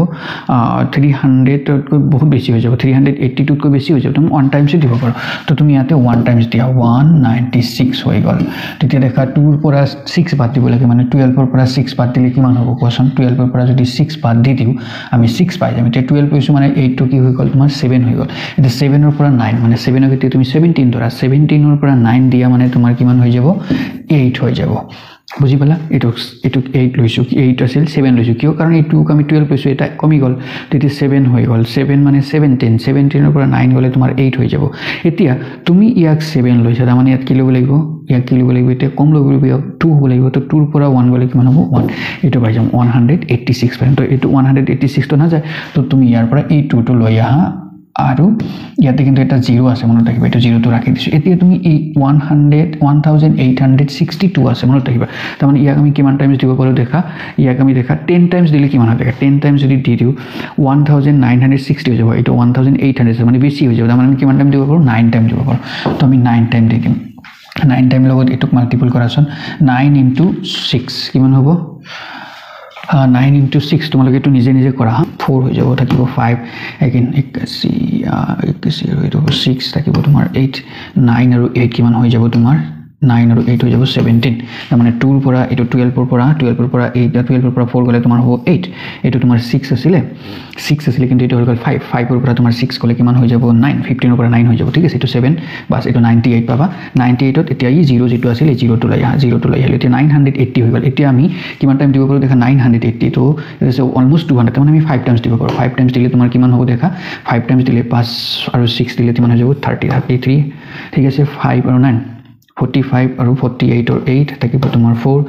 300 তকৈ বহুত বেছি হৈ যাব 382 তকৈ বেছি হৈ যাব তুমি ওয়ান টাইমস দিব পাৰো তো তুমি ইয়াতে ওয়ান টাইমস দিয়া 196 হৈ গল তেতিয়া দেখা 2 ৰ পৰা 6 বাদ দিব লাগে মানে 12 ৰ পৰা 6 বাদ দিলে কিমান হ'ব কোৱাচোন 12 ৰ পৰা যদি 6 বাদ দি দিও আমি 6 পাই যাম এতিয়া 12 পাইছো মানে 8 to কি হৈ গল তোমাৰ 7 হৈ গল এটা 7 ৰ পৰা 9 মানে 7 ৰ তুমি 17 ধৰা 17 ৰ পৰা 9 দিয়া মানে তোমাৰ কিমান হৈ যাব 8 হৈ যাব বুজি পালা এটো 8 লৈছো কি 8 আছিল 7 লৈছো কিয় কাৰণ এই 2 আমি 12 লৈছো এটা কমি গল তেতিয়া 7 হৈ গল 7 মানে 17 ৰ পৰা 9 গলে তোমাৰ 8 হৈ যাব এতিয়া তুমি ইয়াক 7 লৈছা তাৰ মানে ইয়াত কি লব লাগিব এতিয়া কম লব লাগিব 2 হ'ব লাগিব তো 2 ৰ পৰা 1 গলে কিমান হ'ব 1 এটো পাই যাম 186 পাম তো এটো 186 তো না যায় তো তুমি ইয়াৰ পৰা এই 2 টো লৈ আহা আৰু ইয়াতে কিন্তু এটা 0 আছে মনত ৰাখিবা এটা 0 তো ৰাখি দিছো এতিয়া তুমি এই 1862 আছে মনত ৰাখিবা তাৰ মানে ইয়াক আমি কিমান টাইমস দিব পাৰো দেখা ইয়াক আমি দেখা 10 টাইমস দিলে কিমান হয় দেখা 10 টাইমস যদি দি দিও 1960 হৈ যাব এটা 1800 মানে বেছি হৈ যাব তাৰ মানে আমি কিমান টাইম দিব পাৰো 9 টাইম দিব পাৰো তো আমি 9 টাইম দি দিম 9 টাইম লগত এটুক মাল্টিপল কৰাচোন 9 into 6 কিমান হ'ব 9 into 6 তোমালোকে এইটো নিজে নিজে কৰা 4 হৈ যাব থাকিব 5 again 6 থাকিব তোমাৰ 8 9 আৰু 8 কিমান হৈ যাব তোমাৰ 9 আৰু 8 হৈ যাব 17 তাৰ মানে 2 ৰ পৰা এটো 12 ৰ পৰা 8 12 ৰ পৰা 4 গলে তোমাৰ হ'ব 8 এটো তোমাৰ 6 আছিল কিন্তু এটো হ'ল 5 ৰ পৰা তোমাৰ 6 গলে কিমান হৈ যাব 9 15 ৰ পৰা 9 হৈ যাব ঠিক আছে এটো 7 বাস এটো 98 পাবা 98 ত এতিয়া ই 0 যেটো আছিল 0 টো লৈ আহিলে এতিয়া 980 হৈ গল এতিয়া আমি কিমান টাইম দিব পাৰো দেখা 980 তো ইটস অলমোস্ট 200 মানে আমি 5 টাইমছ দিব পাৰো 5 টাইমছ দিলে তোমাৰ কিমান হ'ব দেখা 5 টাইমছ দিলে 5 আৰু 6 দিলে কিমান হৈ যাব 33 ঠিক আছে 5 আৰু 9 45 আৰু 48 or 8 থাকিব তোমাৰ 4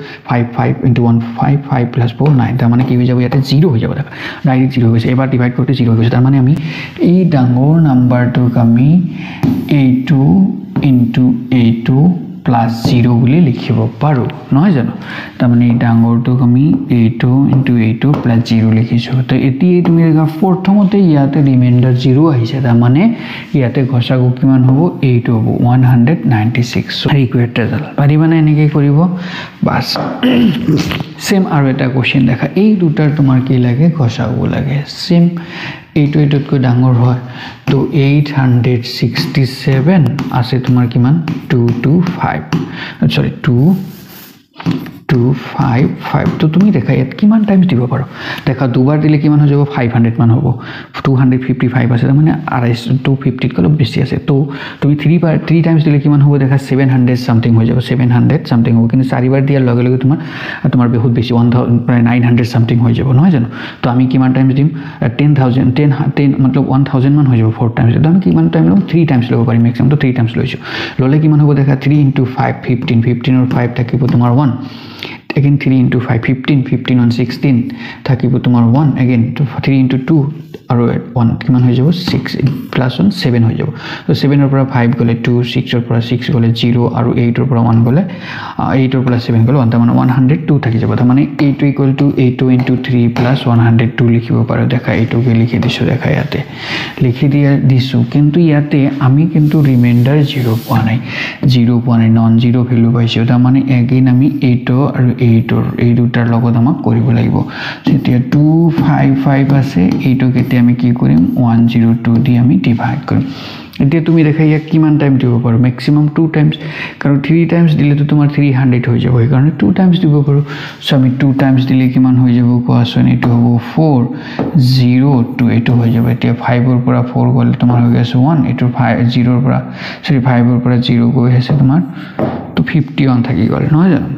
5 into 1 5 plus 4 9 তাৰ মানে কি হৈ যাব ইয়াতে 0 হৈ যাব ডাইৰেক্ট 0 হৈ গৈছে এবাৰ ডিভাইড কৰিতে 0 হৈ গৈছে তাৰ মানে আমি এই ডাঙৰ নাম্বাৰটোক আমি a2 into a2 plus 0 বুলি লিখিব পাৰো নহয় জানো তাৰ মানে এই ডাঙৰটোক আমি a2 into a2 plus 0 লিখিছো তো এতিয়া তুমি দেখা প্ৰথমতে ইয়াতে ৰিমাইন্ডাৰ 0 আহিছে তাৰ মানে ইয়াতে ঘষাগু কিমান হ'ব a2 হ'ব 196 ইকুৱেটৰ পাৰিবানে এনেকৈ কৰিব বাস সেম আৰু এটা কোশ্চেন দেখা এই দুটাৰ তোমাৰ কি লাগে ঘষাগু লাগে সেম এইটো এটকৈ ডাঙৰ হয় তো 867 আছে তোমাৰ কিমান 255 তো তুমি দেখা ইয়াত কিমান টাইমছ দিব পাৰো দেখা দুবাৰ দিলে কিমান হৈ যাব 500 মান হ'ব 255 আছে মানে 250 কল বেছি আছে তো তুমি 3 টাইমছ দিলে কিমান হ'ব দেখা 700 সামথিং হৈ যাব 700 সামথিং হ'ব কিন্তু চাৰিবাৰ দিয়াৰ লগে লগে তোমাৰ বহুত বেছি 1000 প্ৰায় 900 সামথিং হৈ যাব নহয় জানো তো আমি কিমান টাইমছ দিম 10 मतलब 1000 মান হৈ যাব 4 টাইমছ তো আমি কিমান টাইম লম 3 টাইমছ লব পাৰি ম্যাক্সিমাম তো 3 টাইমছ লৈছো ললে কিমান হ'ব দেখা 3 into 5 15 or 5 থাকিব তোমাৰ 1 again 3 into 5 15 on 16 থাকিব তোমাৰ 1 again 3 into 2 আৰু 1 কিমান হৈ যাব 6 plus 1 7 হৈ যাব তো 7 ৰ পৰা 5 গলে 2 6 ৰ পৰা 6 গলে 0 আৰু 8 ৰ পৰা 1 গলে 8 ৰ পৰা 7 গলে 1 তাৰ মানে 102 থাকি যাব তাৰ মানে a2 equal to a2 into 3 plus 102 লিখিব পাৰো দেখা এইটোকে লিখি দিছো দেখা ইয়াতে লিখি দিছো কিন্তু ইয়াতে আমি কিন্তু ৰিমাইন্ডাৰ 0 পোৱা নাই নন জিৰো ভ্যালু পাইছো তাৰ মানে এগেইন আমি 8 আৰু 8 এই দুটাৰ লগত আমাক কৰিব লাগিব যেতিয়া 255 আছে এইটো কেতে আমি কি কৰিম 102 দি আমি ডিভাইড কৰিম এতিয়া তুমি দেখা ইয়াক কিমান টাইম দিব পাৰো ম্যাক্সিমাম 2 টাইমছ কাৰণ 3 টাইমছ দিলে তো তোমাৰ 300 হৈ যাব এই কাৰণে 2 টাইমছ দিব পাৰো সো আমি 2 টাইমছ দিলে কিমান হৈ যাব কোৱাচোন এটো হ'ব 402 এটো হৈ যাব এতিয়া 5 ৰ পৰা 4 গলে তোমাৰ হৈ গৈছে 1 এটো 0 ৰ পৰা 5 ৰ পৰা 0 গৈ আছে তোমাৰ তো 51 থাকি গল নহয় জানো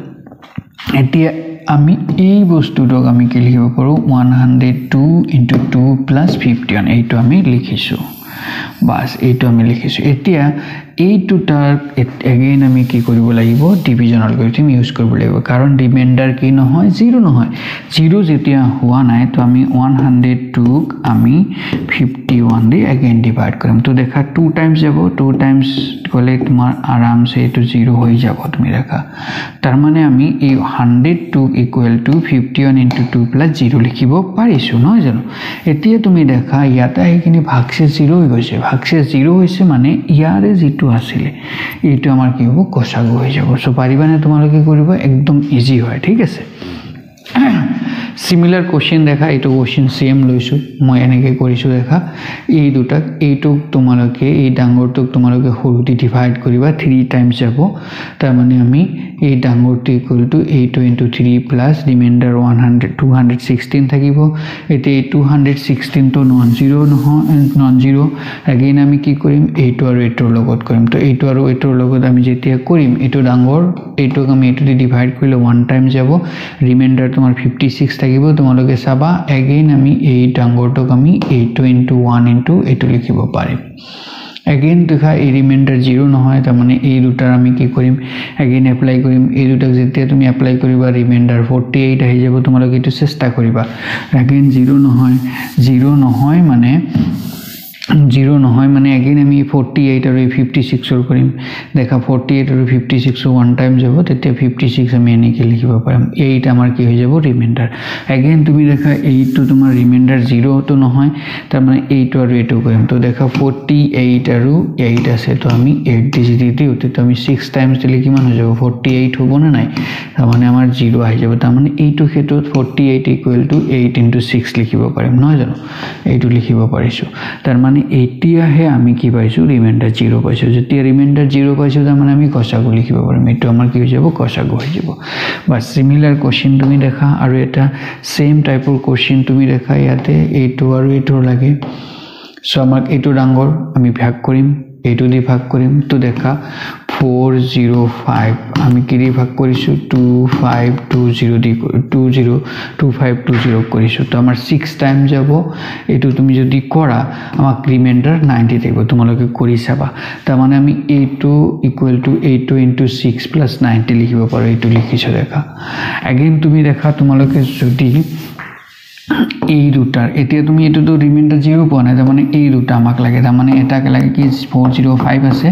এতিয়া আমি এই বস্তুটোক আমি কি লিখিব পাৰো 102 into 2 plus 51 এইটো আমি লিখিছো বাস এইটো আমি লিখিছো এতিয়া এই দুটাৰ এগেইন আমি কি কৰিব লাগিব ডিভিজন এলগৰিথম ইউজ কৰিব লাগিব কাৰণ ৰিমাইন্ডাৰ কি নহয় 0 নহয় 0 যেতিয়া হোৱা নাই তো আমি 102 ক আমি 51 দি এগেইন ডিভাইড কৰিম তো দেখা 2 টাইমছ যাব 2 টাইমছ গলে তোমাৰ আৰামসে এটো 0 হৈ যাব তুমি দেখা তাৰ মানে আমি এই 102 ইকুৱেল টু 51 into 2 plus 0 লিখিব পাৰিছো নহয় জানো এতিয়া তুমি দেখা ইয়াতে এইখিনি ভাগসে 0 হৈ গৈছে ভাগসে 0 হৈছে মানে ইয়াৰে যেটো আসলে এইটো আমাৰ কি হ'ব কোষাগু হৈ যাব সো পাৰিবানে তোমালোকে কৰিব একদম ইজি হয় ঠিক আছে সিমিলাৰ কোশ্চেন দেখা এইটো কোশ্চেন সেম লৈছো মই এনেকৈ কৰিছো দেখা এই দুটাক এইটোক তোমালোকে এই ডাঙৰটোক তোমালোকে সৰুটি ডিভাইড কৰিবা 3 টাইমছ যাব তাৰ মানে আমি এই ডাঙৰটো equal to 8 into 3 plus reminder 216 থাকিব এতে 216 তো নন জিৰো এগেইন আমি কি কৰিম 8 আৰু 8 ৰ লগত কৰিম তো 8 আৰু 8 ৰ লগত আমি যেতিয়া কৰিম এটো ডাঙৰ এইটোক আমি এটো দি ডিভাইড কৰিলে 1 টাইম যাব ৰিমাইন্ডাৰ তোমাৰ 56 থাকিব তোমালোকে চাবা এগেইন আমি এই ডাঙৰটোক আমি 8 into 1 into 8 লিখিব পাৰিম এগেইন দেখা এই ৰিমাইন্ডাৰ 0 নহয় তাৰ মানে এই দুটাৰ আমি কি কৰিম এগেইন এপ্লাই কৰিম এই দুটাক যেতিয়া তুমি এপ্লাই কৰিবা ৰিমাইন্ডাৰ 48 আহি যাব তোমালোকে এটো চেষ্টা কৰিবা এগেইন 0 নহয় মানে এগেইন আমি 48 আৰু 56 ৰ কৰিম দেখা 48 আৰু 56 ওৱান টাইম যাব তেতিয়া 56 আমি এনেকৈ লিখিব পাৰিম 8 আমাৰ কি হৈ যাব ৰিমাইন্ডাৰ এগেইন তুমি দেখা 8 টো তোমাৰ ৰিমাইন্ডাৰ 0 তো নহয় তাৰ মানে 8 আৰু 8 কৰিম তো দেখা 48 আৰু 8 আছে তো আমি 8 ডিজিট দিও তো আমি 6 টাইমছ দিলে কিমান হৈ যাব 48 হ'ব না নাই তাৰ মানে আমাৰ 0 আহি যাব তাৰ মানে এইটো ক্ষেত্ৰত 48 ইকুৱেল টু 8 ইনটু 6 লিখিব পাৰিম নহয় জানো এইটো লিখিব পাৰিছো তাৰ মানে এতিয়াহে আমি কি পাইছো ৰিমাইন্ডাৰ 0 পাইছো যেতিয়া ৰিমাইন্ডাৰ 0 পাইছো তাৰ মানে আমি গসাগু লিখিব পাৰিম এইটো আমাৰ কি হৈ যাব গসাগু হৈ যাব বা সিমিলাৰ কোশ্চেন তুমি দেখা আৰু এটা সেম টাইপৰ কোশ্চেন তুমি দেখা ইয়াতে এইটো আৰু এইটো লাগে সো আমাক এইটো ডাঙৰ আমি ভাগ কৰিম এইটো দি ভাগ কৰিম তো দেখা 405 আমি কি দি ভাগ কৰিছো 2520 দি 202520 কৰিছো তো আমাৰ 6 টাইম যাব এটো তুমি যদি কৰা আমাক ৰিমাইন্ডাৰ 90 থাকিব তোমালোকে কৰি চাবা তাৰ মানে আমি a2 equal to a2 into 6 plus 90 লিখিব পাৰো এটো লিখিছো দেখা এগেইন তুমি দেখা তোমালোকে যদি এই দুটাৰ এতিয়া তুমি এটো তো ৰিমাইন্ডাৰ 0 পোৱা নাই তাৰ মানে এই দুটা আমাক লাগে তাৰ মানে এটাকে লাগে কি 405 আছে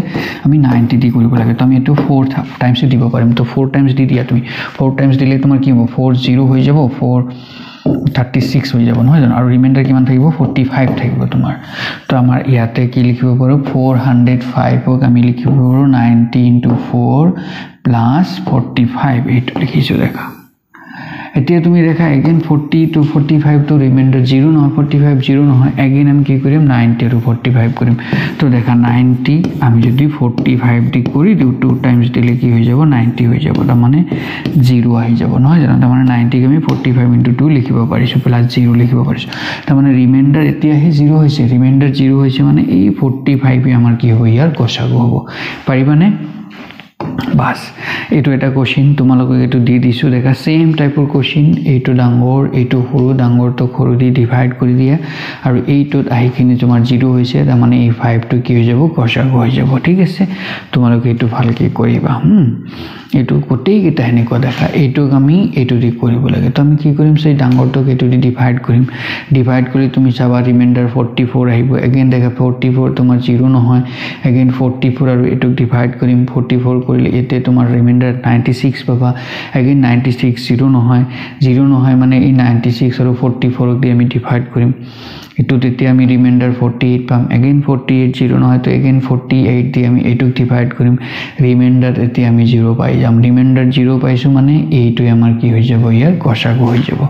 আমি 90 দি কৰিব লাগে তো আমি এটো 4 টাইমছ দিব পাৰিম তো 4 টাইমছ দি দিয়া তুমি 4 টাইমছ দিলে তোমাৰ কি হ'ব 40 হৈ যাব 436 হৈ যাব নহয় জানো আৰু ৰিমাইন্ডাৰ কিমান থাকিব 45 থাকিব তোমাৰ তো আমাৰ ইয়াতে কি লিখিব পাৰো 405 ক আমি লিখিব পাৰো 90 ইনটু 4 প্লাস 45 এইটো লিখিছো দেখা এতিয়া তুমি দেখা এগেইন 40 to 45 তো ৰিমাইন্ডাৰ 0 নহয় 45 0 নহয় এগেইন আমি কি কৰিম 90 আৰু 45 কৰিম তো দেখা 90 আমি যদি 45 দি কৰি দিও 2 টাইমছ দিলে কি হৈ যাব 90 হৈ যাব তাৰ মানে 0 আহি যাব নহয় জানো তাৰ মানে 90 ক আমি 45 ইনটু 2 লিখিব পাৰিছো প্লাস 0 লিখিব পাৰিছো তাৰ মানে ৰিমাইন্ডাৰ এতিয়া হে 0 হৈছে ৰিমাইন্ডাৰ 0 হৈছে মানে এই 45 আমাৰ কি হ'ব ইয়াৰ গসাগু হ'ব পাৰিবানে বাস এটো এটা কোশ্চেন তোমালোকক এটো দি দিছো দেখা সেম টাইপৰ কোশ্চেন এটো ডাঙৰ এটো সৰু ডাঙৰ তো সৰু দি ডিভাইড কৰি দিয়া আৰু এইটোত আহিখিনি তোমাৰ 0 হৈছে তাৰ মানে এই 5 টো কি হৈ যাব গসাগু হৈ যাব ঠিক আছে তোমালোকে এটো ভালকৈ কৰিবা এটো কোটেই কিটা হেনেকুৱা দেখা এইটোক আমি এটো দি কৰিব লাগে তো আমি কি কৰিম সেই ডাঙৰটোক এটো দি ডিভাইড কৰিম ডিভাইড কৰি তুমি চাবা ৰিমাইন্ডাৰ 44 আহিব এগেইন দেখা 44 তোমাৰ 0 নহয় এগেইন 44 আৰু এটোক ডিভাইড কৰিম 44 কৰিলে এতে তোমাৰ ৰিমাইন্ডাৰ 96 পাবা এগেইন 96 0 নহয় মানে এই 96 আৰু 44 ক দি আমি ডিভাইড কৰিম এটো তেতিয়া আমি ৰিমাইন্ডাৰ 48 পাম এগেইন 48 0 নহয় তো এগেইন 48 দি আমি এটোক ডিভাইড কৰিম ৰিমাইন্ডাৰ এতিয়া আমি 0 পাই যাম ৰিমাইন্ডাৰ 0 পাইছো মানে এইটো আমাৰ কি হৈ যাব ইয়াৰ গসাগু হৈ যাব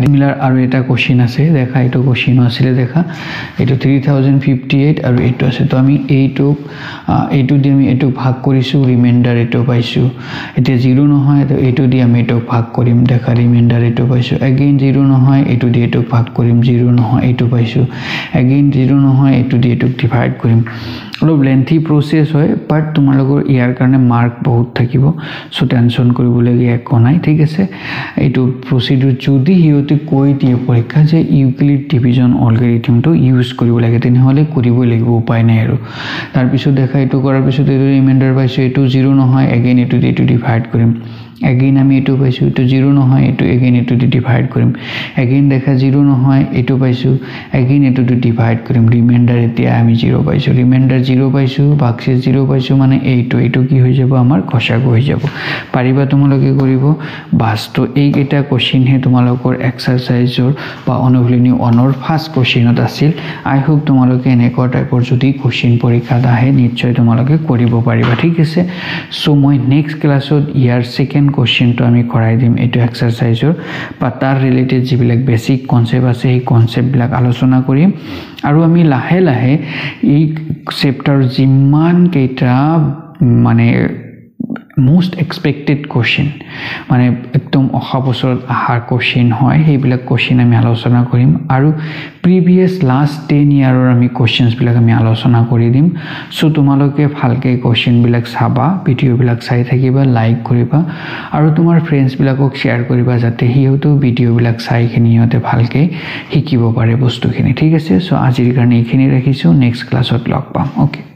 সিমিলাৰ আৰু এটা কোশ্চেন আছে দেখা এটো কোশ্চেন আছিল দেখা এটো 3058 আৰু এটো আছে তো আমি এইটো দি আমি এটো ভাগ কৰিছো ৰিমাইন্ডাৰ এটো পাইছো এতিয়া 0 নহয় তো এটো দি আমি এটো ভাগ কৰিম দেখা ৰিমাইন্ডাৰ এটো পাইছো এগেইন 0 নহয় এটো দি এটো ভাগ কৰিম 0 নহয় এটো পাইছো এগেইন 0 নহয় এটো দি এটো ডিভাইড কৰিম অলপ লেন্থি প্ৰসেস হয় বাট তোমালোকৰ ইয়াৰ কাৰণে মাৰ্ক বহুত থাকিব সো টেনশন কৰিবলগীয়া একো নাই ঠিক আছে এইটো প্ৰসিডিউৰ যদি হিয়তে কৈ দিয়ে পৰীক্ষা যে ইউক্লিড ডিভিজন এলগৰিথমটো ইউজ কৰিব লাগে তেনেহলে কৰিব লাগিব উপায় নাই আৰু তাৰ পিছত দেখা এইটো কৰাৰ পিছত এইটো ৰিমাইন্ডাৰ পাইছো এইটো 0 নহয় এগেইন এইটো দি এটো ডিভাইড কৰিম এগেইন আমি এটো পাইছো এটো 0 নহয় এটো এগেইন এটো দি ডিভাইড কৰিম এগেইন দেখা 0 নহয় এটো পাইছো এগেইন এটো দি ডিভাইড কৰিম ৰিমাইন্ডাৰ এতিয়া আমি 0 পাইছো ৰিমাইন্ডাৰ 0 পাইছো বাকি 0 পাইছো মানে এইটো কি হৈ যাব আমাৰ গসাগু হৈ যাব পাৰিবা তোমালোকে কৰিব বাস তো এই এটা কোশ্চেন হে তোমালোকৰ এক্সাৰসাইজৰ বা অনুশীলনী 1ৰ ফাৰ্স্ট কোশ্চেনত আছিল আই হোপ তোমালোকে এনেকুৱা টাইপৰ যদি কোশ্চেন পৰীক্ষাত আহে নিশ্চয় তোমালোকে কৰিব পাৰিবা ঠিক আছে সো মই নেক্সট ক্লাছত ইয়াৰ সেকেন্ড কোশ্চেন তো আমি কৰাই দিম এটো এক্সাৰসাইজৰ বা তাৰ ৰিলেটেড যিবিলাক বেসিক কনসেপ্ট আছে এই কনসেপ্ট বিলাক আলোচনা কৰিম আৰু আমি লাহে লাহে এই চেপ্টাৰ যিমান কেইটা মানে most expected question মানে একদম অহা বছৰত আহাৰ কোশ্চেন হয় সেইবিলাক কোশ্চেন আমি আলোচনা কৰিম আৰু প্ৰিভিয়াস লাষ্ট 10 ইয়াৰৰ আমি কোশ্চেনস বিলাক আমি আলোচনা কৰি দিম সো তোমালোকে ভালকে কোশ্চেন বিলাক চাবা ভিডিও বিলাক চাই থাকিবা লাইক কৰিবা আৰু তোমাৰ ফ্ৰেন্ডছ বিলাকক শেয়াৰ কৰিবা যাতে হিয়তো ভিডিও বিলাক চাই খিনিতে ভালকে শিকিব পাৰে বস্তুখিনি ঠিক আছে সো আজিৰ কাৰণে এইখিনি ৰাখিছো নেক্সট ক্লাছত লগ পাম ওকে